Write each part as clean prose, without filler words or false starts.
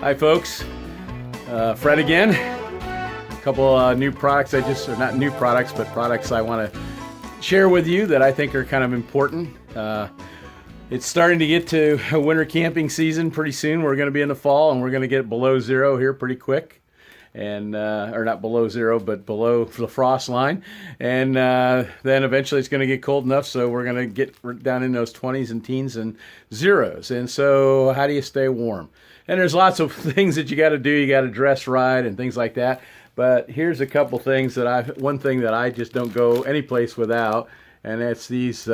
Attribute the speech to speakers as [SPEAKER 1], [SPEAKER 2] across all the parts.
[SPEAKER 1] Hi folks, Fred again. A couple new products or not new products, but products I want to share with you that I think are kind of important. It's starting to get to a winter camping season pretty soon. We're going to be in the fall and we're going to get below zero here pretty quick. And or not below zero, but below the frost line. And then eventually it's going to get cold enough, so we're going to get down in those 20s and teens and zeros. And so how do you stay warm? And there's lots of things that you got to do. You got to dress right and things like that. But here's a couple things that one thing that I just don't go any place without, and that's these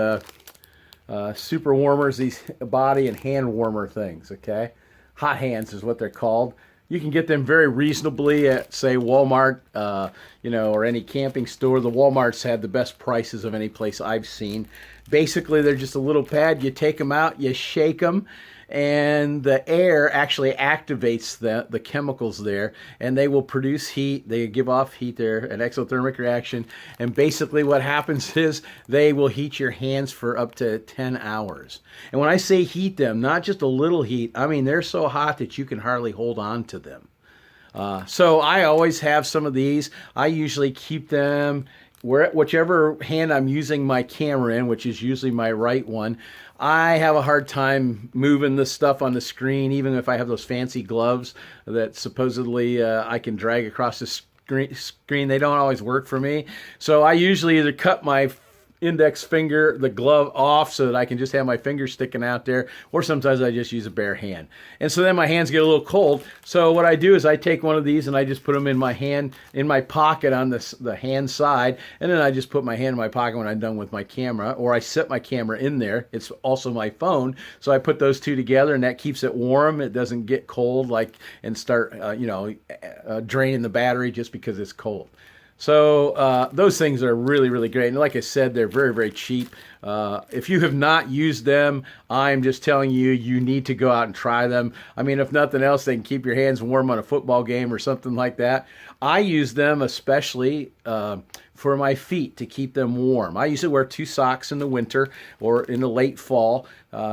[SPEAKER 1] super warmers, these body and hand warmer things, okay? Hot hands is what they're called. You can get them very reasonably at, say, Walmart, or any camping store. The Walmarts have the best prices of any place I've seen. Basically, they're just a little pad. You take them out, you shake them, and the air actually activates the chemicals there, and they will produce heat. They give off heat there, an exothermic reaction, and basically what happens is they will heat your hands for up to 10 hours. And when I say heat them, not just a little heat, I mean they're so hot that you can hardly hold on to them. So I always have some of these. I usually keep them whichever hand I'm using my camera in, which is usually my right one. I have a hard time moving this stuff on the screen, even if I have those fancy gloves that supposedly I can drag across the screen. They don't always work for me. So I usually either cut my index finger, the glove off so that I can just have my finger sticking out there, or sometimes I just use a bare hand. And so then my hands get a little cold. So what I do is I take one of these and I just put them in my hand, in my pocket on the hand side, and then I just put my hand in my pocket when I'm done with my camera, or I set my camera in there. It's also my phone, so I put those two together, and that keeps it warm. It doesn't get cold and start draining the battery just because it's cold. So those things are really, really great. And like I said, they're very, very cheap. If you have not used them, I'm just telling you, you need to go out and try them. I mean, if nothing else, they can keep your hands warm on a football game or something like that. I use them especially for my feet to keep them warm. I usually wear 2 socks in the winter or in the late fall.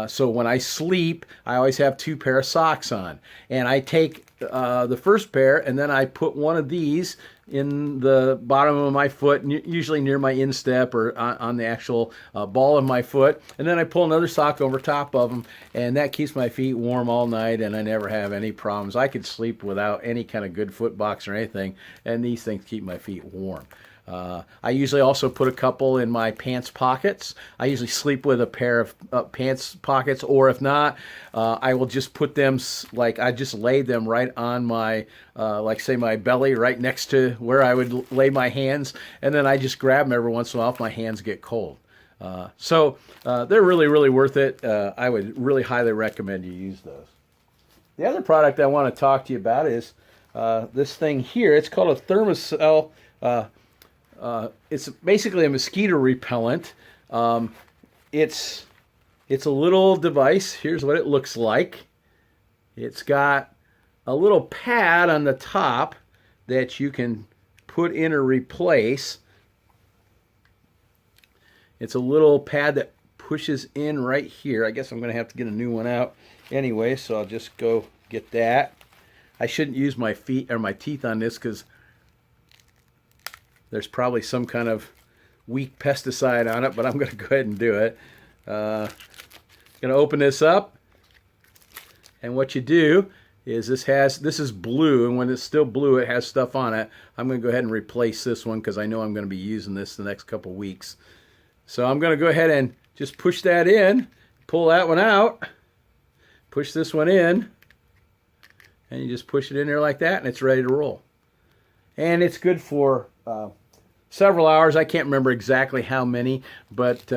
[SPEAKER 1] So when I sleep, I always have 2 pair of socks on. And I take the first pair and then I put one of these in the bottom of my foot, usually near my instep or on the actual ball of my foot. And then I pull another sock over top of them, and that keeps my feet warm all night, and I never have any problems. I could sleep without any kind of good foot box or anything, and these things keep my feet warm. I usually also put a couple in my pants pockets. I usually sleep with a pair of pants pockets, or if not, I will just put them, I just lay them right on my, say my belly, right next to where I would lay my hands, and then I just grab them every once in a while if my hands get cold. So they're really, really worth it. I would really highly recommend you use those. The other product I want to talk to you about is this thing here. It's called a Thermocell. It's basically a mosquito repellent. It's a little device. Here's what it looks like. It's got a little pad on the top that you can put in or replace. It's a little pad that pushes in right here. I guess I'm going to have to get a new one out anyway, so I'll just go get that. I shouldn't use my feet or my teeth on this because there's probably some kind of weak pesticide on it, but I'm going to go ahead and do it. Going to open this up, and what you do is this is blue, and when it's still blue, it has stuff on it. I'm going to go ahead and replace this one because I know I'm going to be using this the next couple weeks. So I'm going to go ahead and just push that in, pull that one out, push this one in, and you just push it in there like that, and it's ready to roll. And it's good for several hours. I can't remember exactly how many, but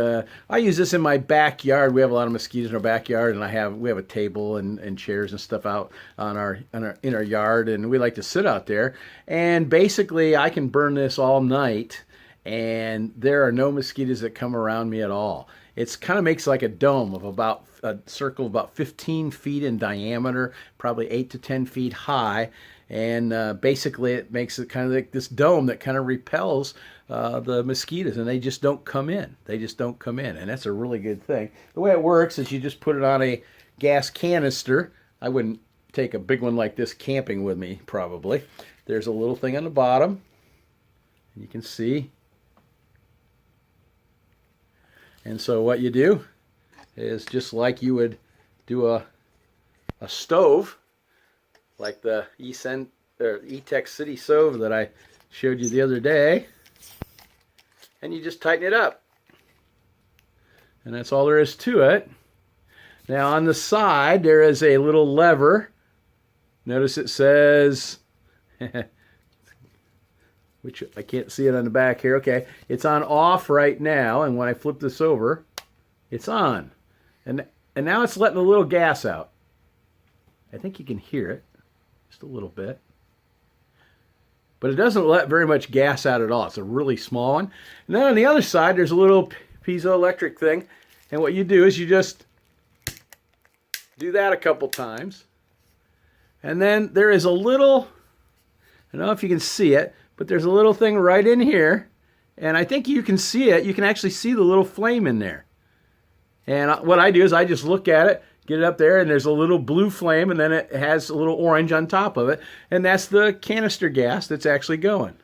[SPEAKER 1] I use this in my backyard. We have a lot of mosquitoes in our backyard, and we have a table and chairs and stuff out in our yard, and we like to sit out there. And basically, I can burn this all night, and there are no mosquitoes that come around me at all. It kind of makes like a dome of about a circle of about 15 feet in diameter, probably 8 to 10 feet high. And basically it makes it kind of like this dome that kind of repels the mosquitoes, and they just don't come in. They just don't come in, and that's a really good thing. The way it works is you just put it on a gas canister. I wouldn't take a big one like this camping with me, probably. There's a little thing on the bottom. You can see. And so what you do is just like you would do a stove, like the E-Tech City stove that I showed you the other day, and you just tighten it up. And that's all there is to it. Now on the side there is a little lever. Notice it says, which I can't see it on the back here. Okay, it's on off right now, and when I flip this over, it's on. And now it's letting a little gas out. I think you can hear it, just a little bit. But it doesn't let very much gas out at all. It's a really small one. And then on the other side, there's a little piezoelectric thing. And what you do is you just do that a couple times. And then there is a little, I don't know if you can see it, but there's a little thing right in here. And I think you can see it. You can actually see the little flame in there. And what I do is I just look at it, get it up there, and there's a little blue flame, and then it has a little orange on top of it. And that's the canister gas that's actually going.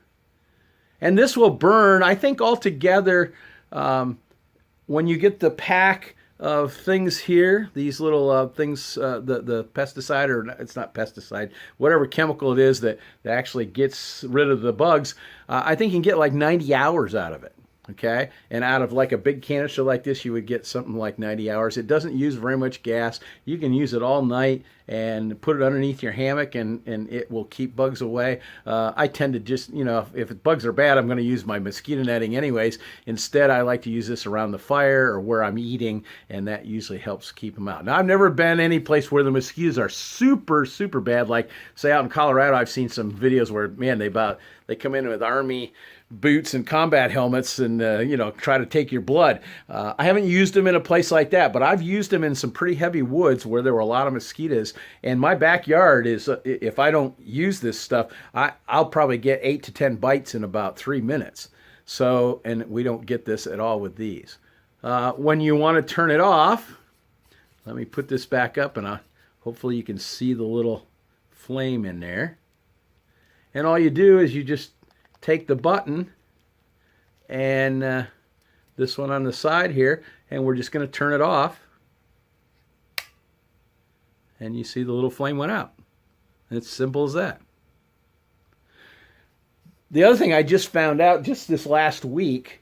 [SPEAKER 1] And this will burn, I think altogether, when you get the pack of things here, these little things, the pesticide, or it's not pesticide, whatever chemical it is that actually gets rid of the bugs, I think you can get like 90 hours out of it. Okay, and out of like a big canister like this, you would get something like 90 hours. It doesn't use very much gas. You can use it all night and put it underneath your hammock, and it will keep bugs away. I tend to just, you know, if bugs are bad, I'm going to use my mosquito netting anyways. Instead, I like to use this around the fire or where I'm eating, and that usually helps keep them out. Now, I've never been any place where the mosquitoes are super, super bad. Like, say, out in Colorado, I've seen some videos where, man, they come in with army boots and combat helmets and you know, try to take your blood. I haven't used them in a place like that, but I've used them in some pretty heavy woods where there were a lot of mosquitoes. And my backyard is, if I don't use this stuff, I'll probably get 8 to 10 bites in about 3 minutes. So, and we don't get this at all with these. When you want to turn it off, let me put this back up, and hopefully you can see the little flame in there. And all you do is you just take the button and this one on the side here, and we're just going to turn it off, and you see the little flame went out. It's simple as that. The other thing I just found out just this last week,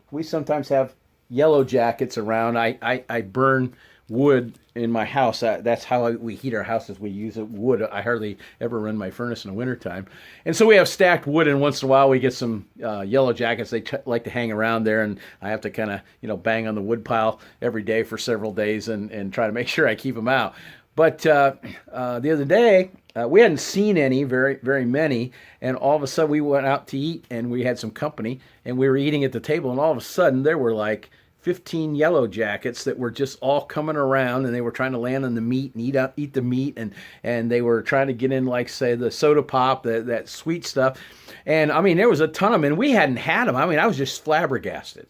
[SPEAKER 1] we sometimes have yellow jackets around. I burn wood in my house. That's how we heat our houses. We use wood. I hardly ever run my furnace in the wintertime. And so we have stacked wood, and once in a while we get some yellow jackets. They like to hang around there, and I have to kind of, you know, bang on the wood pile every day for several days and try to make sure I keep them out. But the other day, we hadn't seen any, very many, and all of a sudden we went out to eat, and we had some company, and we were eating at the table, and all of a sudden there were like 15 yellow jackets that were just all coming around, and they were trying to land on the meat and eat the meat, and they were trying to get in, like, say, the soda pop, that sweet stuff. And I mean, there was a ton of them, and we hadn't had them. I mean, I was just flabbergasted.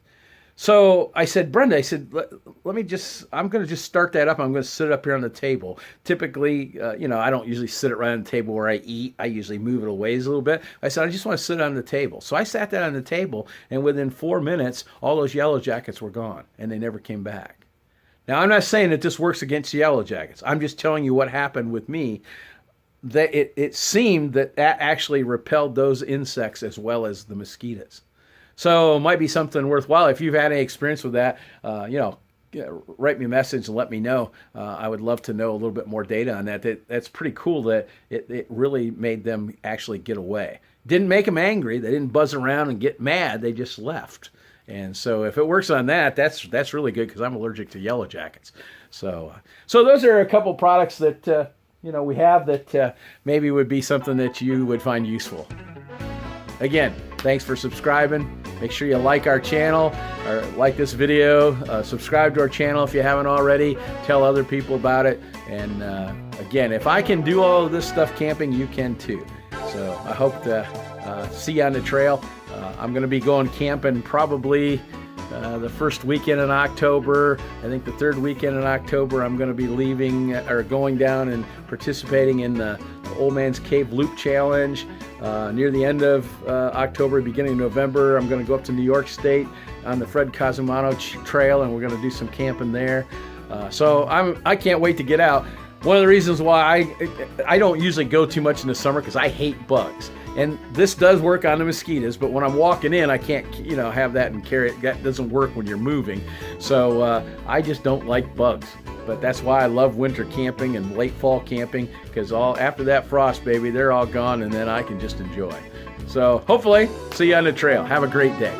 [SPEAKER 1] So I said, Brenda, I said, I'm going to just start that up. I'm going to sit it up here on the table. Typically, you know, I don't usually sit it right on the table where I eat. I usually move it a ways a little bit. I said, I just want to sit it on the table. So I sat that on the table, and within 4 minutes, all those yellow jackets were gone, and they never came back. Now, I'm not saying that this works against yellow jackets. I'm just telling you what happened with me. That it seemed that actually repelled those insects as well as the mosquitoes. So it might be something worthwhile. If you've had any experience with that, you know, write me a message and let me know. I would love to know a little bit more data on that. That's pretty cool that it really made them actually get away. Didn't make them angry. They didn't buzz around and get mad. They just left. And so if it works on that, that's really good, because I'm allergic to yellow jackets. So those are a couple products that you know, we have that maybe would be something that you would find useful. Again, thanks for subscribing. Make sure you like our channel, or like this video. Subscribe to our channel if you haven't already. Tell other people about it. And again, if I can do all of this stuff camping, you can too. So I hope to see you on the trail. I'm going to be going camping probably the first weekend in October. I think the third weekend in October, I'm going to be leaving or going down and participating in the Old Man's Cave Loop Challenge. Near the end of October, beginning of November, I'm going to go up to New York State on the Fred Cosimano Trail, and we're going to do some camping there. So I can't wait to get out. One of the reasons why I don't usually go too much in the summer, because I hate bugs. And this does work on the mosquitoes, but when I'm walking in, I can't, have that and carry it. That doesn't work when you're moving. So I just don't like bugs. But that's why I love winter camping and late fall camping, because after that frost, baby, they're all gone, and then I can just enjoy. So hopefully, see you on the trail. Have a great day.